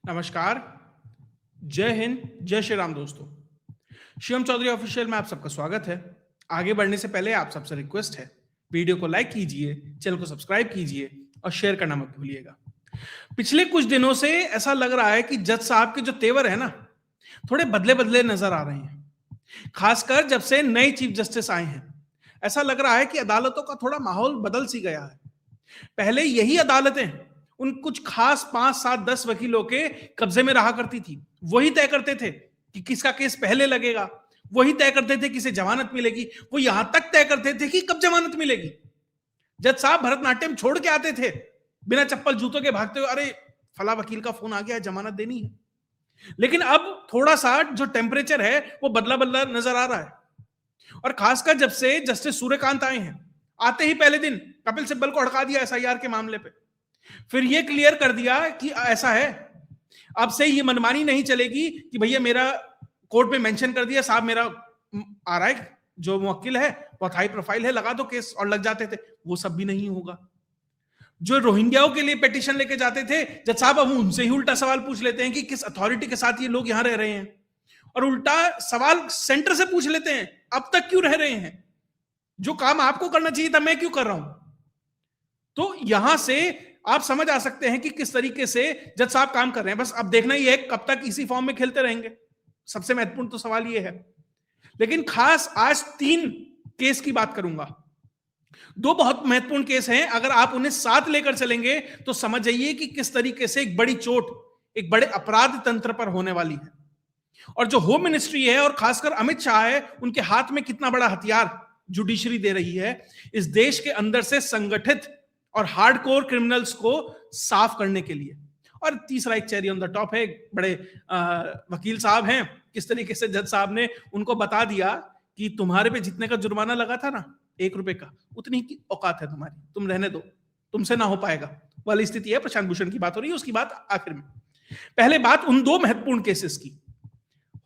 नमस्कार, जय हिंद, जय श्री राम दोस्तों। शिवम चौधरी ऑफिशियल में आप सबका स्वागत है। आगे बढ़ने से पहले आप सबसे रिक्वेस्ट है, वीडियो को लाइक कीजिए, चैनल को सब्सक्राइब कीजिए और शेयर करना मत भूलिएगा। पिछले कुछ दिनों से ऐसा लग रहा है कि जज साहब के जो तेवर है ना, थोड़े बदले बदले नजर आ रहे हैं। खासकर जब से नए चीफ जस्टिस आए हैं, ऐसा लग रहा है कि अदालतों का थोड़ा माहौल बदल सी गया है। पहले यही अदालतें उन कुछ खास 5, 7, 10 वकीलों के कब्जे में रहा करती थी। वही तय करते थे कि किसका केस पहले लगेगा, वही तय करते थे किसे जमानत मिलेगी, वो यहां तक तय करते थे कि कब जमानत मिलेगी। जज साहब भरतनाट्यम छोड़ के आते थे, बिना चप्पल जूतों के भागते हुए, अरे फला वकील का फोन आ गया, जमानत देनी है। लेकिन अब थोड़ा सा जो टेम्परेचर है वो बदला बदला नजर आ रहा है। और खासकर जब से जस्टिस सूर्यकांत आए हैं, आते ही पहले दिन कपिल सिब्बल को हड़का दिया एसआईआर के मामले पे। फिर ये क्लियर कर दिया कि ऐसा है, अब से ये मनमानी नहीं चलेगी कि भैया मेरा कोर्ट में मेंशन कर दिया साहब, मेरा आ रहा है जो मुवक्किल है बहुत हाई प्रोफाइल है, लगा दो केस, और लग जाते थे। वो सब भी नहीं होगा। जो रोहिंग्याओं के लिए पिटीशन लेके जाते थे जज साहब, अब उनसे ही उल्टा सवाल पूछ लेते हैं कि किस अथॉरिटी के साथ ये लोग यहां रह रहे हैं, और उल्टा सवाल सेंटर से पूछ लेते हैं, अब तक क्यों रह रहे हैं, जो काम आपको करना चाहिए था मैं क्यों कर रहा हूं। तो यहां से आप समझ आ सकते हैं कि किस तरीके से जज साहब काम कर रहे हैं। बस अब देखना ही है कब तक इसी फॉर्म में खेलते रहेंगे। सबसे महत्वपूर्ण तो सवाल ये है। लेकिन खास आज 3 केस की बात करूंगा। 2 बहुत महत्वपूर्ण केस हैं, अगर आप उन्हें साथ लेकर चलेंगे तो समझ जाइए कि किस तरीके से एक बड़ी चोट एक बड़े अपराध तंत्र पर होने वाली है। और जो होम मिनिस्ट्री है और खासकर अमित शाह है, उनके हाथ में कितना बड़ा हथियार जुडिशरी दे रही है इस देश के अंदर से संगठित और हार्डकोर क्रिमिनल्स को साफ करने के लिए। और तीसरा एक चेरी ऑन द टॉप है, बड़े वकील साहब हैं, किस तरीके से जज साहब ने उनको बता दिया कि तुम्हारे पे जितने का जुर्माना लगा था ना, 1 रुपए का, उतनी की औकात है तुम्हारी, तुम रहने दो, तुमसे ना हो पाएगा वाली स्थिति है। प्रशांत भूषण की बात हो रही है, उसकी बात आखिर में। पहले बात उन 2 महत्वपूर्ण केसेस की।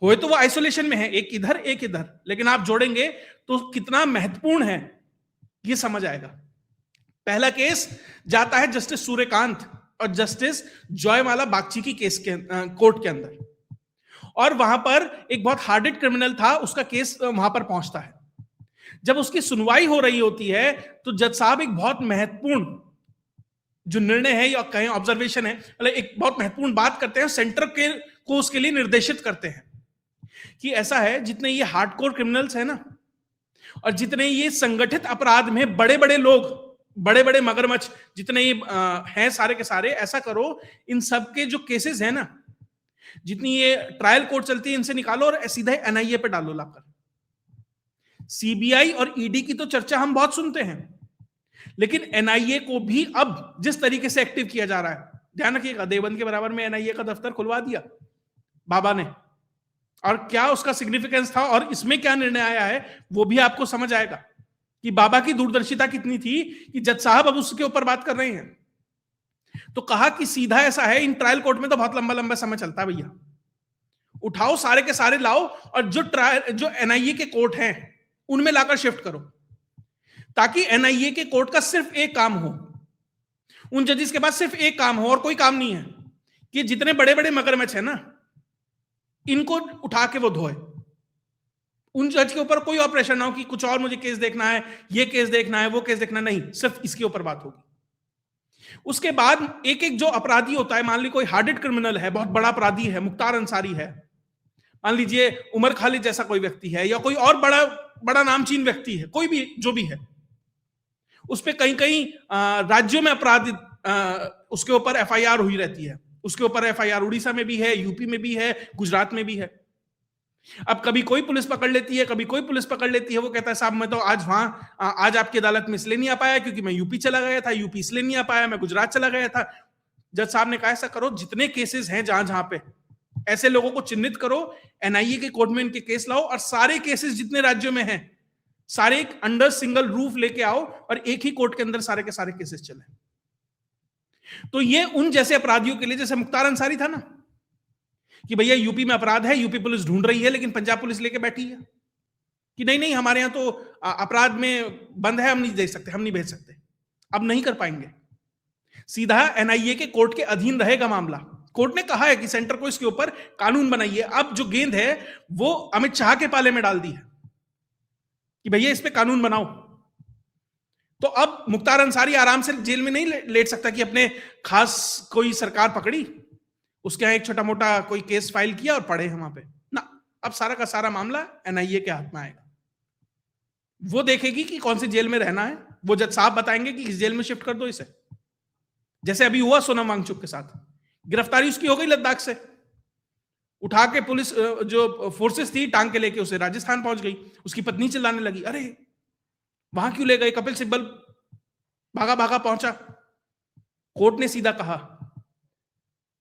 हुए तो वो आइसोलेशन में है, एक इधर एक इधर, लेकिन आप जोड़ेंगे तो कितना महत्वपूर्ण है ये समझ आएगा। पहला केस जाता है जस्टिस सूर्यकांत और जस्टिस जॉयमाला बागची की केस के कोर्ट के अंदर, और वहां पर एक बहुत हार्डेड क्रिमिनल था, उसका केस वहां पर पहुंचता है। जब उसकी सुनवाई हो रही होती है तो जज साहब एक बहुत महत्वपूर्ण जो निर्णय है या कहें ऑब्जर्वेशन है, मतलब एक बहुत महत्वपूर्ण बात करते हैं, सेंटर के को उसके लिए निर्देशित करते हैं कि ऐसा है, जितने ये हार्डकोर क्रिमिनल्स हैं ना, और जितने ये संगठित अपराध में बड़े बड़े लोग, बड़े बड़े मगरमच्छ जितने ये हैं, सारे के सारे, ऐसा करो इन सब के जो केसेस हैं ना, जितनी ये ट्रायल कोर्ट चलती है, इनसे निकालो और सीधा एनआईए पे डालो लाकर। सीबीआई और ईडी की तो चर्चा हम बहुत सुनते हैं, लेकिन एनआईए को भी अब जिस तरीके से एक्टिव किया जा रहा है, ध्यान रखिएगा, देवबंद के बराबर में एनआईए का दफ्तर खुलवा दिया बाबा ने, और क्या उसका सिग्निफिकेंस था और इसमें क्या निर्णय आया है वो भी आपको समझ आएगा कि बाबा की दूरदर्शिता कितनी थी कि जज साहब अब उसके ऊपर बात कर रहे हैं। तो कहा कि सीधा ऐसा है, इन ट्रायल कोर्ट में तो बहुत लंबा लंबा समय चलता है भैया, उठाओ सारे के सारे लाओ, और जो एनआईए के कोर्ट हैं उनमें लाकर शिफ्ट करो, ताकि एनआईए के कोर्ट का सिर्फ एक काम हो, उन जजेस के पास सिर्फ एक काम हो और कोई काम नहीं है कि जितने बड़े बड़े मगरमच्छ है ना, इनको उठा के वो धोए। उन जज के ऊपर कोई ऑपरेशन ना हो कि कुछ और मुझे केस देखना है, ये केस देखना है, वो केस देखना, नहीं, सिर्फ इसके ऊपर बात होगी। उसके बाद एक एक जो अपराधी होता है, मान लीजिए कोई हार्डेड क्रिमिनल है, बहुत बड़ा अपराधी है, मुख्तार अंसारी है, मान लीजिए उमर खालिद जैसा कोई व्यक्ति है, या कोई और बड़ा बड़ा नामचीन व्यक्ति है, कोई भी जो भी है, उस पर कहीं कहीं राज्यों में अपराध उसके ऊपर एफआईआर हुई रहती है। उसके ऊपर एफआईआर उड़ीसा में भी है, यूपी में भी है, गुजरात में भी है। अब कभी कोई पुलिस पकड़ लेती है, कभी कोई पुलिस पकड़ लेती है, वो कहता है साहब मैं तो आज आपकी अदालत में इसलिए नहीं आ पाया क्योंकि मैं यूपी चला गया था, यूपी इसलिए नहीं आ पाया, मैं गुजरात चला गया था। जज साहब ने कहा ऐसा करो, जितने केसेस हैं जहां जहां पे, ऐसे लोगों को चिन्हित करो, एनआईए के कोर्ट में इनके केस लाओ, और सारे केसेस जितने राज्यों में हैं सारे एक अंडर सिंगल रूफ लेके आओ, और एक ही कोर्ट के अंदर सारे के सारे केसेस चले। तो ये उन जैसे अपराधियों के लिए, जैसे मुख्तार अंसारी था ना, कि भैया यूपी में अपराध है, यूपी पुलिस ढूंढ रही है, लेकिन पंजाब पुलिस लेके बैठी है कि नहीं नहीं हमारे यहां तो अपराध में बंद है, हम नहीं दे सकते, हम नहीं भेज सकते, अब नहीं कर पाएंगे। सीधा एनआईए के कोर्ट के अधीन रहेगा मामला, कोर्ट ने कहा है कि सेंटर को इसके ऊपर कानून बनाइए। अब जो गेंद है वो अमित शाह के पाले में डाल दी है कि भैया इस पे कानून बनाओ। तो अब मुख्तार अंसारी आराम से जेल में नहीं लेट सकता कि अपने खास कोई सरकार पकड़ी, उसके यहां एक छोटा मोटा कोई केस फाइल किया और पड़े हैं वहां पे ना। अब सारा का सारा मामला एनआईए के हाथ में आएगा। वो देखेगी कि कौन सी जेल में रहना है, वो जज साहब बताएंगे कि इस जेल में शिफ्ट कर दो इसे। जैसे अभी हुआ सोनम वांगचुक के साथ, गिरफ्तारी उसकी हो गई लद्दाख से, उठा के पुलिस जो फोर्सेस थी टांग के लेके उसे राजस्थान पहुंच गई। उसकी पत्नी चिल्लाने लगी, अरे वहां क्यों ले गए, कपिल सिब्बल भागा भागा पहुंचा। कोर्ट ने सीधा कहा,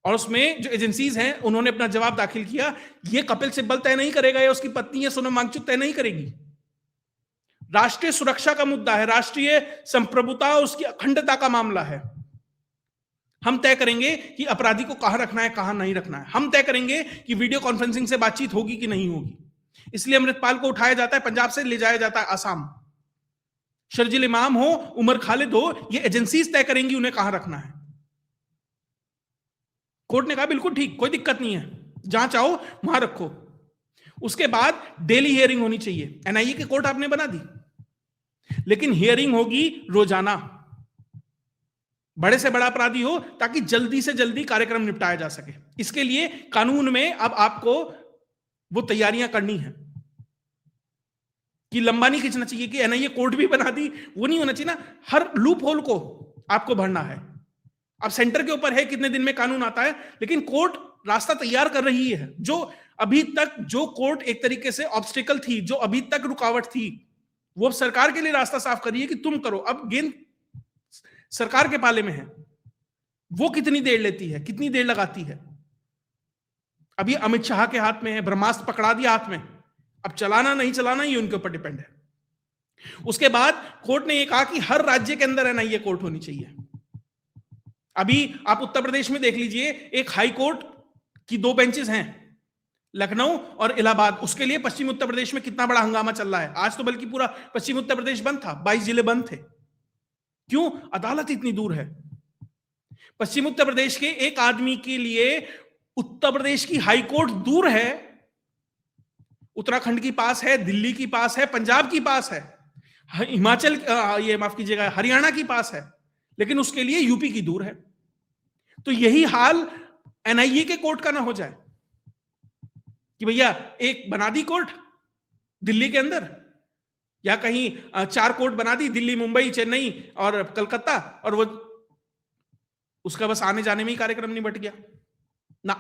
और उसमें जो एजेंसीज हैं उन्होंने अपना जवाब दाखिल किया, ये कपिल सिब्बल तय नहीं करेगा, या उसकी पत्नी या सोनम वांगचुक तय नहीं करेगी। राष्ट्रीय सुरक्षा का मुद्दा है, राष्ट्रीय संप्रभुता, उसकी अखंडता का मामला है। हम तय करेंगे कि अपराधी को कहां रखना है, कहां नहीं रखना है। हम तय करेंगे कि वीडियो कॉन्फ्रेंसिंग से बातचीत होगी कि नहीं होगी। इसलिए अमृतपाल को उठाया जाता है, पंजाब से ले जाया जाता है आसाम। शर्जिल इमाम हो, उमर खालिद हो, ये एजेंसीज तय करेंगी उन्हें कहां रखना है। कोर्ट ने कहा बिल्कुल ठीक, कोई दिक्कत नहीं है, जहां चाहो वहां रखो। उसके बाद डेली हियरिंग होनी चाहिए। एनआईए की कोर्ट आपने बना दी, लेकिन हियरिंग होगी रोजाना, बड़े से बड़ा अपराधी हो, ताकि जल्दी से जल्दी कार्यक्रम निपटाया जा सके। इसके लिए कानून में अब आपको वो तैयारियां करनी है कि लंबा नहीं खींचना चाहिए कि एनआईए कोर्ट भी बना दी, वो नहीं होना चाहिए ना। हर लूप होल को आपको भरना है। अब सेंटर के ऊपर है कितने दिन में कानून आता है, लेकिन कोर्ट रास्ता तैयार कर रही है। जो अभी तक जो कोर्ट एक तरीके से ऑब्स्टिकल थी, जो अभी तक रुकावट थी, वो सरकार के लिए रास्ता साफ कर रही है कि तुम करो। अब गेंद सरकार के पाले में है, वो कितनी देर लेती है, कितनी देर लगाती है। अभी अमित शाह के हाथ में है, ब्रह्मास्त्र पकड़ा दिया हाथ में, अब चलाना नहीं चलाना ये उनके ऊपर डिपेंड है। उसके बाद कोर्ट ने यह कहा कि हर राज्य के अंदर एनआईए कोर्ट होनी चाहिए। अभी आप उत्तर प्रदेश में देख लीजिए, एक हाई कोर्ट की 2 बेंचेस हैं, लखनऊ और इलाहाबाद। उसके लिए पश्चिम उत्तर प्रदेश में कितना बड़ा हंगामा चल रहा है। आज तो बल्कि पूरा पश्चिम उत्तर प्रदेश बंद था, 22 जिले बंद थे। क्यों? अदालत इतनी दूर है। पश्चिम उत्तर प्रदेश के एक आदमी के लिए उत्तर प्रदेश की हाई कोर्ट दूर है, उत्तराखंड की पास है, दिल्ली की पास है, पंजाब की पास है, हिमाचल ये माफ कीजिएगा हरियाणा की पास है, लेकिन उसके लिए यूपी की दूर है। तो यही हाल एनआईए के कोर्ट का ना हो जाए कि भैया एक बना दी कोर्ट दिल्ली के अंदर, या कहीं 4 कोर्ट बना दी, दिल्ली, मुंबई, चेन्नई और कलकत्ता, और वो उसका बस आने जाने में ही कार्यक्रम निपट गया ना।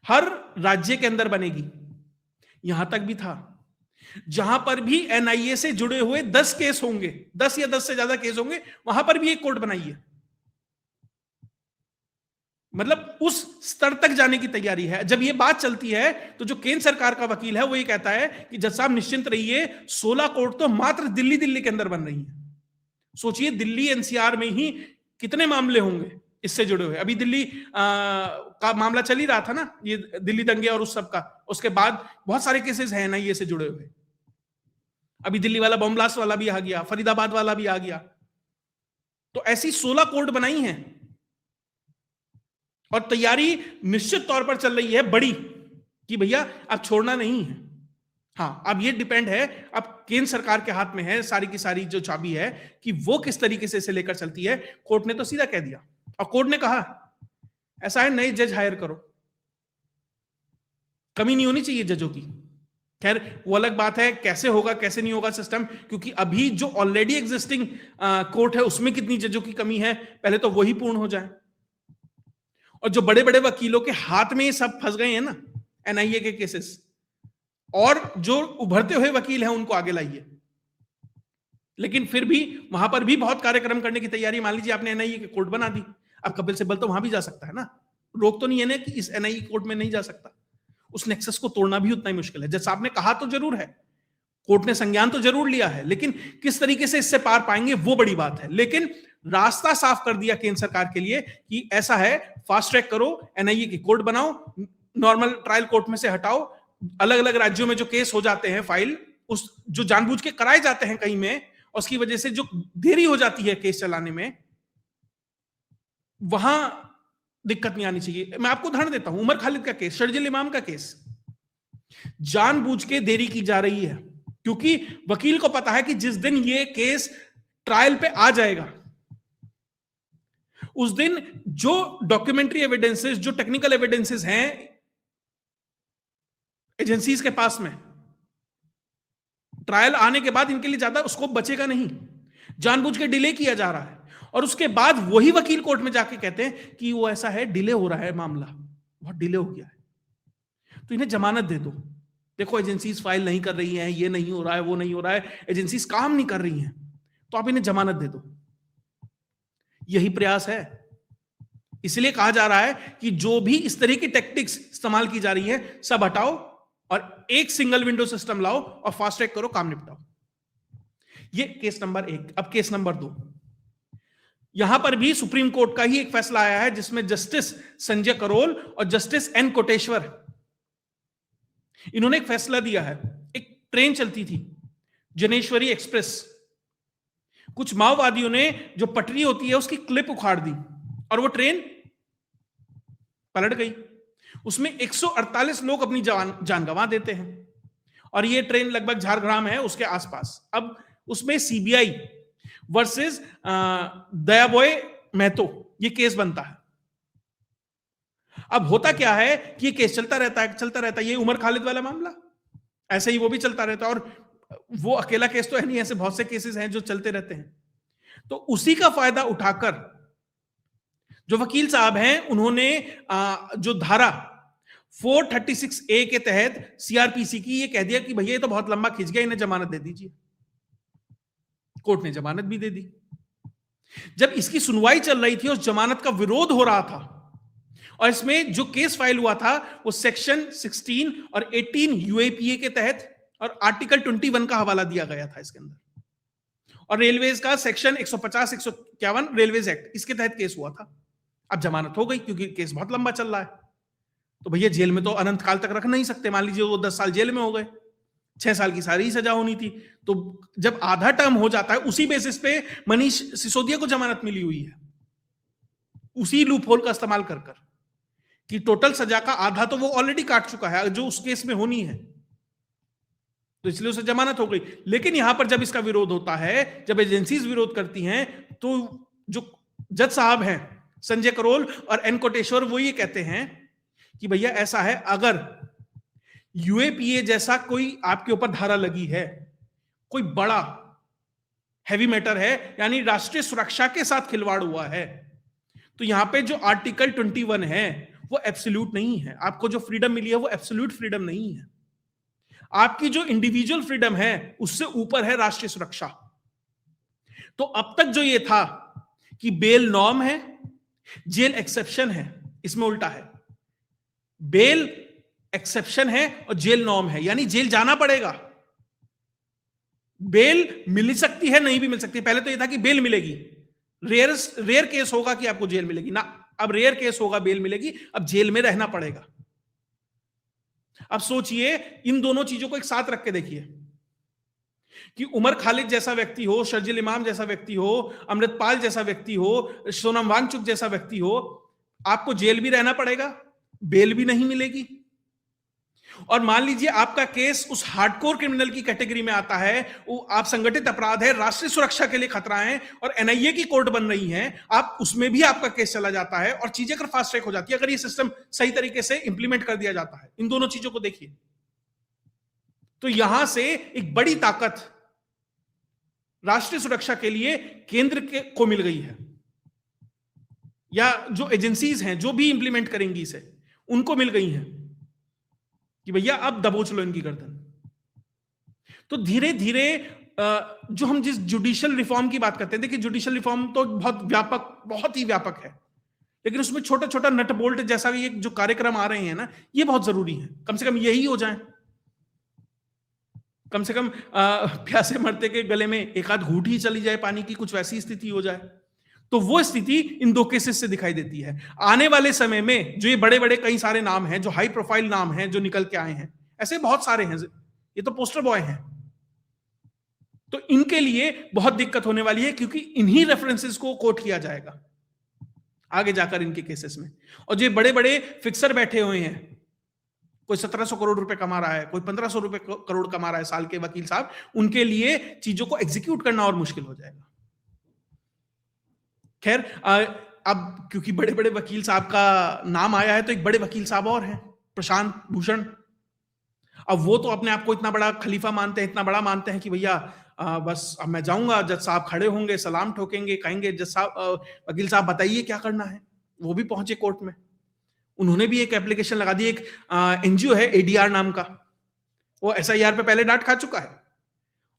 हर राज्य के अंदर बनेगी। यहां तक भी था जहां पर भी एनआईए से जुड़े हुए 10 केस होंगे, 10 या 10 से ज्यादा केस होंगे, वहां पर भी एक कोर्ट बनाइए। मतलब उस स्तर तक जाने की तैयारी है। जब ये बात चलती है तो जो केंद्र सरकार का वकील है वो ये कहता है कि जज साहब निश्चिंत रहिए, 16 कोर्ट तो मात्र दिल्ली के अंदर बन रही है। सोचिए दिल्ली एनसीआर में ही कितने मामले होंगे इससे जुड़े हुए। अभी दिल्ली का मामला चल ही रहा था ना, ये दिल्ली दंगे और उस सब का। उसके बाद बहुत सारे केसेस हैं ना ये से जुड़े हुए। अभी दिल्ली वाला बॉम्ब ब्लास्ट वाला भी आ गया, फरीदाबाद वाला भी आ गया। तो ऐसी 16 कोर्ट बनाई हैं और तैयारी निश्चित तौर पर चल रही है बड़ी कि भैया अब छोड़ना नहीं है। हाँ, अब ये डिपेंड है, अब केंद्र सरकार के हाथ में है सारी की सारी जो चाबी है कि वो किस तरीके से इसे लेकर चलती है। कोर्ट ने तो सीधा कह दिया, और कोर्ट ने कहा ऐसा है नए जज हायर करो, कमी नहीं होनी चाहिए जजों की। खैर वो अलग बात है कैसे होगा कैसे नहीं होगा सिस्टम, क्योंकि अभी जो ऑलरेडी एग्जिस्टिंग कोर्ट है उसमें कितनी जजों की कमी है, पहले तो वही पूर्ण हो जाए। और जो बड़े बड़े वकीलों के हाथ में ये सब फंस गए हैं ना एनआईए के केसेस, और जो उभरते हुए वकील हैं उनको आगे लाइए। लेकिन फिर भी वहां पर भी बहुत कार्यक्रम करने की तैयारी। मान लीजिए आपने एनआईए की कोर्ट बना दी, अब कपिल सिब्बल तो वहां भी जा सकता है ना, रोक तो नहीं है ना कि इस एनआईए कोर्ट में नहीं जा सकता। उस नेक्सस को तोड़ना भी उतना ही मुश्किल है। जज साहब ने कहा तो जरूर है, कोर्ट ने संज्ञान तो जरूर लिया है, लेकिन किस तरीके से इससे पार पाएंगे वो बड़ी बात है। लेकिन रास्ता साफ कर दिया केंद्र सरकार के लिए कि ऐसा है, फास्ट ट्रैक करो, एनआईए की कोर्ट बनाओ, नॉर्मल ट्रायल कोर्ट में से हटाओ। अलग अलग राज्यों में जो केस हो जाते हैं फाइल, उस जो जानबूझ के कराए जाते हैं कहीं में, उसकी वजह से जो देरी हो जाती है केस चलाने में, वहां दिक्कत नहीं आनी चाहिए। मैं आपको उदाहरण देता हूं, उमर खालिद का केस, शर्जिल इमाम का केस, जानबूझ के देरी की जा रही है क्योंकि वकील को पता है कि जिस दिन ये केस ट्रायल पे आ जाएगा उस दिन जो डॉक्यूमेंट्री एविडेंसेस, जो टेक्निकल एविडेंसेस हैं एजेंसीज के पास में, ट्रायल आने के बाद इनके लिए ज्यादा स्कोप बचेगा नहीं, जानबूझ के डिले किया जा रहा है। और उसके बाद वही वकील कोर्ट में जाके कहते हैं कि वो ऐसा है, डिले हो रहा है, मामला बहुत डिले हो गया है, तो इन्हें जमानत दे दो। देखो एजेंसीज फाइल नहीं कर रही हैं, ये नहीं हो रहा है, वो नहीं हो रहा है, एजेंसीज काम नहीं कर रही हैं, तो आप इन्हें जमानत दे दो। यही प्रयास है। इसलिए कहा जा रहा है कि जो भी इस तरह की टेक्टिक्स इस्तेमाल की जा रही है सब हटाओ और एक सिंगल विंडो सिस्टम लाओ और फास्ट ट्रैक करो, काम निपटाओ। ये केस नंबर 1। अब केस नंबर 2, यहां पर भी सुप्रीम कोर्ट का ही एक फैसला आया है जिसमें जस्टिस संजय करोल और जस्टिस एन कोटेश्वर, इन्होंने एक फैसला दिया है। एक ट्रेन चलती थी जनेश्वरी एक्सप्रेस, कुछ माओवादियों ने जो पटरी होती है उसकी क्लिप उखाड़ दी और वो ट्रेन पलट गई। उसमें 148 लोग अपनी जान गंवा देते हैं और ये ट्रेन लगभग झारग्राम है उसके आसपास। अब उसमें सीबीआई वर्सेस दयाबोय महतो ये केस बनता है। अब होता क्या है कि ये केस चलता रहता है, ये उमर खालिद वाला मामला ऐसे ही वो भी चलता रहता है, और वो अकेला केस तो है नहीं, ऐसे बहुत से केसेस हैं जो चलते रहते हैं। तो उसी का फायदा उठाकर जो वकील साहब हैं उन्होंने जो धारा 436A के तहत सीआरपीसी की ये कह दिया कि भैया ये तो बहुत लंबा खिंच गया, इन्हें जमानत दे दीजिए। कोर्ट ने जमानत भी दे दी। जब इसकी सुनवाई चल रही थी, उस जमानत का विरोध हो रहा था, और इसमें जो केस फाइल हुआ था वो सेक्शन 16 और 18 यूएपीए के तहत और आर्टिकल 21 का हवाला दिया गया था इसके अंदर, और रेलवेज का सेक्शन 150 151 रेलवेज एक्ट, इसके तहत केस हुआ था। अब जमानत हो गई क्योंकि केस बहुत लंबा चल रहा है, तो भैया जेल में तो अनंत काल तक रख नहीं सकते। मान लीजिए वो 10 साल जेल में हो गए, 6 साल की सारी सजा होनी थी, तो जब आधा टर्म हो जाता है, उसी बेसिस पे मनीष सिसोदिया को जमानत मिली हुई है, उसी लूपहोल का इस्तेमाल कर कि टोटल सजा का आधा तो वो ऑलरेडी काट चुका है जो उस केस में होनी है, तो इसलिए उसे जमानत हो गई। लेकिन यहां पर जब इसका विरोध होता है, जब एजेंसीज विरोध करती हैं, तो जो जज साहब हैं संजय करोल और एन कोटेश्वर वो ये कहते हैं कि भैया ऐसा है, अगर यूएपीए जैसा कोई आपके ऊपर धारा लगी है, कोई बड़ा हैवी मैटर है, यानी राष्ट्रीय सुरक्षा के साथ खिलवाड़ हुआ है, तो यहां पे जो आर्टिकल 21 है वो एब्सोल्यूट नहीं है। आपको जो फ्रीडम मिली है वो एब्सोल्यूट फ्रीडम नहीं है। आपकी जो इंडिविजुअल फ्रीडम है उससे ऊपर है राष्ट्रीय सुरक्षा। तो अब तक जो ये था कि बेल नॉर्म है, जेल एक्सेप्शन है, इसमें उल्टा है। बेल एक्सेप्शन है और जेल नॉर्म है, यानी जेल जाना पड़ेगा। बेल मिल सकती है, नहीं भी मिल सकती। पहले तो यह था कि बेल मिलेगी, रेयर केस होगा कि आपको जेल मिलेगी ना, अब रेयर केस होगा बेल मिलेगी, अब जेल में रहना पड़ेगा। अब सोचिए, इन दोनों चीजों को एक साथ रख के देखिए कि उमर खालिद जैसा व्यक्ति हो, शर्जिल इमाम जैसा व्यक्ति हो, अमृतपाल जैसा व्यक्ति हो, सोनम वांगचुक जैसा व्यक्ति हो, आपको जेल भी रहना पड़ेगा, बेल भी नहीं मिलेगी। और मान लीजिए आपका केस उस हार्डकोर क्रिमिनल की कैटेगरी में आता है, वो आप संगठित अपराध है, राष्ट्रीय सुरक्षा के लिए खतरा है और एनआईए की कोर्ट बन रही है, आप उसमें भी आपका केस चला जाता है और चीजें अगर फास्ट ट्रैक हो जाती है, अगर ये सिस्टम सही तरीके से इंप्लीमेंट कर दिया जाता है। इन दोनों चीजों को देखिए, तो यहां से एक बड़ी ताकत राष्ट्रीय सुरक्षा के लिए केंद्र को मिल गई है, या जो एजेंसीज हैं जो भी इंप्लीमेंट करेंगी इसे, उनको मिल गई हैं कि भैया अब दबोच लो इनकी गर्दन। तो धीरे धीरे जो हम जिस जुडिशियल रिफॉर्म की बात करते हैं, देखिए जुडिशियल रिफॉर्म तो बहुत ही व्यापक है, लेकिन उसमें छोटा छोटा नट बोल्ट जैसा ये जो कार्यक्रम आ रहे हैं ना, ये बहुत जरूरी है। कम से कम यही हो जाए, कम से कम प्यासे मरते के गले में एक आध घूंट ही चली जाए पानी की, कुछ वैसी स्थिति हो जाए। तो वो स्थिति इन दो केसेस से दिखाई देती है। आने वाले समय में जो ये बड़े बड़े कई सारे नाम हैं, जो हाई प्रोफाइल नाम हैं, जो निकल के आए हैं, ऐसे बहुत सारे हैं, ये तो पोस्टर बॉय हैं, तो इनके लिए बहुत दिक्कत होने वाली है, क्योंकि इन्हीं रेफरेंसेस को कोट किया जाएगा। आगे जाकर इनके केसेस में। और जो बड़े बड़े फिक्सर बैठे हुए हैं, कोई 1700 करोड़ रुपए कमा रहा है, कोई 1500 रुपए करोड़ कमा रहा है साल के वकील साहब, उनके लिए चीजों को एग्जीक्यूट करना और मुश्किल हो जाएगा। खैर, अब क्योंकि बड़े बड़े वकील साहब का नाम आया है, तो एक बड़े वकील साहब और हैं, प्रशांत भूषण। अब वो तो अपने आप को इतना बड़ा खलीफा मानते हैं, इतना बड़ा मानते हैं कि भैया बस अब मैं जाऊंगा, जज साहब खड़े होंगे, सलाम ठोकेंगे, कहेंगे जज साहब, वकील साहब बताइए क्या करना है। वो भी पहुंचे कोर्ट में, उन्होंने भी एक एप्लीकेशन लगा दी। एक एनजीओ है एडीआर नाम का, वो एसआईआर पे पहले डांट खा चुका है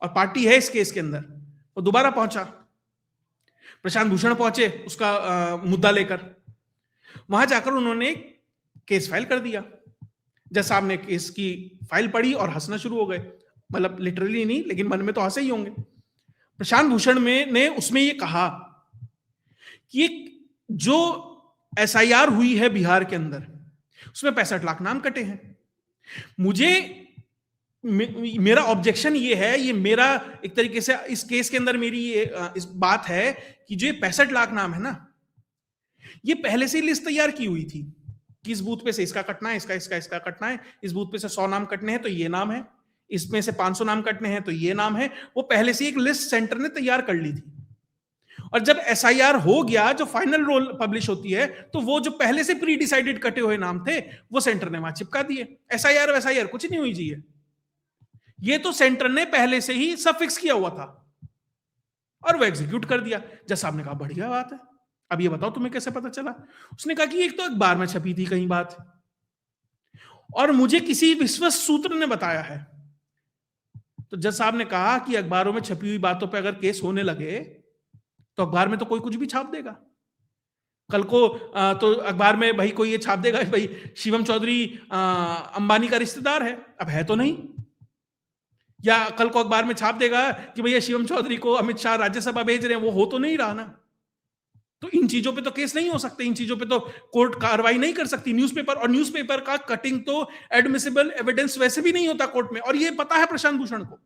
और पार्टी है इस केस के अंदर। वो दोबारा पहुंचा, प्रशांत भूषण पहुंचे उसका मुद्दा लेकर, वहां जाकर उन्होंने केस फाइल कर दिया। जज साहब ने केस की फाइल पढ़ी और हंसना शुरू हो गए, मतलब लिटरली नहीं, लेकिन मन में तो हंसे ही होंगे। प्रशांत भूषण ने उसमें ये कहा कि जो एसआईआर हुई है बिहार के अंदर, उसमें 65 लाख नाम कटे हैं। मेरा ऑब्जेक्शन ये है, ये मेरा एक तरीके से इस केस के अंदर मेरी ये इस बात है कि जो 65 लाख नाम है ना, ये पहले से ही लिस्ट तैयार की हुई थी कि इस बूथ पे से इसका कटना है, इसका कटना है, इस बूथ पे से 100 नाम कटने हैं तो ये नाम है, इसमें से 500 नाम कटने हैं तो ये नाम है। वो पहले से एक लिस्ट सेंटर ने तैयार कर ली थी। और जब एसआईआर हो गया, जो फाइनल रोल पब्लिश होती है, तो वो जो पहले से प्री डिसाइडेड कटे हुए नाम थे, वो सेंटर ने वहां चिपका दिए। एसआईआर कुछ नहीं हुई जी, ये तो सेंटर ने पहले से ही सब फिक्स किया हुआ था और वो एग्जीक्यूट कर दिया। जज साहब ने कहा बढ़िया बात है, अब ये बताओ तुम्हें कैसे पता चला। उसने कहा कि एक तो अखबार में छपी थी कहीं बात, और मुझे किसी विश्वस्त सूत्र ने बताया है। तो जज साहब ने कहा कि अखबारों में छपी हुई बातों पर अगर केस होने लगे तो अखबार में तो कोई कुछ भी छाप देगा। कल को तो अखबार में भाई कोई ये छाप देगा भाई शिवम चौधरी अंबानी का रिश्तेदार है, अब है तो नहीं। या कल को अखबार में छाप देगा कि भैया शिवम चौधरी को अमित शाह राज्यसभा भेज रहे हैं, वो हो तो नहीं रहा ना। तो इन चीजों पे तो केस नहीं हो सकते, इन चीजों पे तो कोर्ट कार्रवाई नहीं कर सकती। न्यूज़पेपर, और न्यूज़पेपर का कटिंग तो एडमिसिबल एविडेंस वैसे भी नहीं होता कोर्ट में, और ये पता है प्रशांत भूषण को।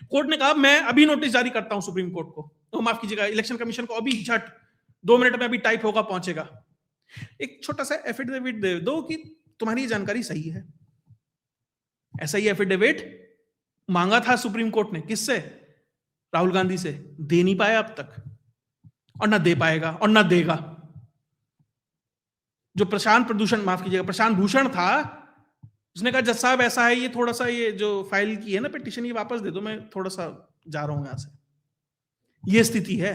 कोर्ट ने कहा मैं अभी नोटिस जारी करता हूं सुप्रीम कोर्ट को, तो माफ कीजिएगा इलेक्शन कमीशन को, अभी झट 2 मिनट में अभी टाइप होगा, पहुंचेगा। एक छोटा सा एफिडेविट दे दो कि तुम्हारी जानकारी सही है। ऐसा ही एफिडेविट मांगा था सुप्रीम कोर्ट ने, किससे? राहुल गांधी से। दे नहीं पाया अब तक, और ना दे पाएगा और ना देगा। जो प्रशांत भूषण था, उसने कहा जज साहब ऐसा है, ये थोड़ा सा ये जो फाइल की है ना पिटीशन, ये वापस दे दो, मैं थोड़ा सा जा रहा हूं यहां से। ये स्थिति है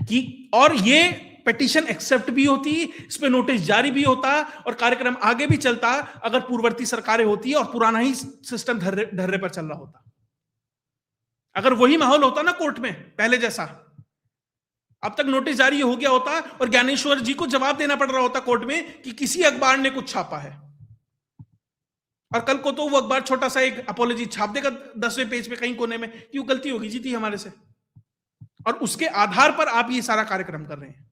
कि, और ये पिटीशन एक्सेप्ट भी होती, इस पे नोटिस जारी भी होता और कार्यक्रम आगे भी चलता अगर पूर्ववर्ती सरकारें होती और पुराना ही सिस्टम ढर्रे पर चल रहा होता। अगर वही माहौल होता ना कोर्ट में पहले जैसा, अब तक नोटिस जारी हो गया होता और ज्ञानेश्वर जी को जवाब देना पड़ रहा होता कोर्ट में कि किसी अखबार ने कुछ छापा है। और कल को तो वो अखबार छोटा सा एक अपॉलॉजी छाप देगा 10वें पेज पे कहीं कोने में, क्यों गलती होगी जी थी हमारे से, और उसके आधार पर आप ये सारा कार्यक्रम कर रहे हैं।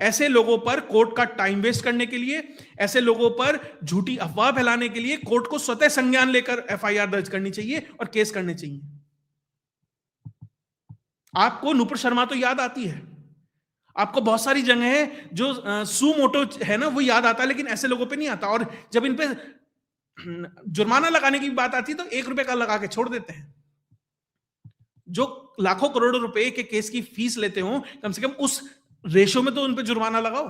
ऐसे लोगों पर कोर्ट का टाइम वेस्ट करने के लिए, ऐसे लोगों पर झूठी अफवाह फैलाने के लिए कोर्ट को स्वतः संज्ञान लेकर एफआईआर दर्ज करनी चाहिए और केस करने चाहिए। आपको नुपुर शर्मा तो याद आती है, आपको बहुत सारी जगह है जो सू मोटो है ना, वो याद आता है, लेकिन ऐसे लोगों पे नहीं आता। और जब इन पे जुर्माना लगाने की बात आती है तो 1 रुपए का लगा के छोड़ देते हैं। जो लाखों करोड़ों रुपए के केस की फीस लेते हो, कम से कम उस रेशो में तो उन पे जुर्माना लगाओ।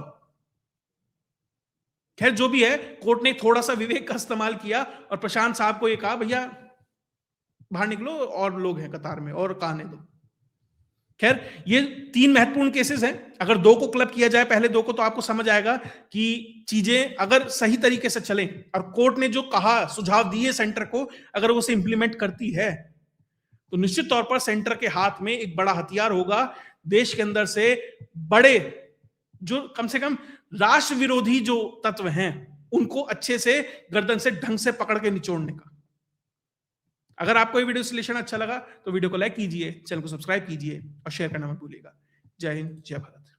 खैर जो भी है, कोर्ट ने थोड़ा सा विवेक का इस्तेमाल किया और प्रशांत साहब को ये कहा भैया बाहर निकलो, और लोग हैं कतार में और कहने दो। खैर ये 3 महत्वपूर्ण केसेस हैं। अगर 2 को क्लब किया जाए, पहले 2 को, तो आपको समझ आएगा कि चीजें अगर सही तरीके से चलें और कोर्ट ने जो कहा, सुझाव दिए सेंटर को, अगर वो उसे इंप्लीमेंट करती है तो निश्चित तौर पर सेंटर के हाथ में एक बड़ा हथियार होगा देश के अंदर से बड़े, जो कम से कम राष्ट्र विरोधी जो तत्व हैं, उनको अच्छे से गर्दन से ढंग से पकड़ के निचोड़ने का। अगर आपको ये वीडियो विश्लेषण अच्छा लगा तो वीडियो को लाइक कीजिए, चैनल को सब्सक्राइब कीजिए और शेयर करना मत भूलिएगा। जय हिंद, जय भारत।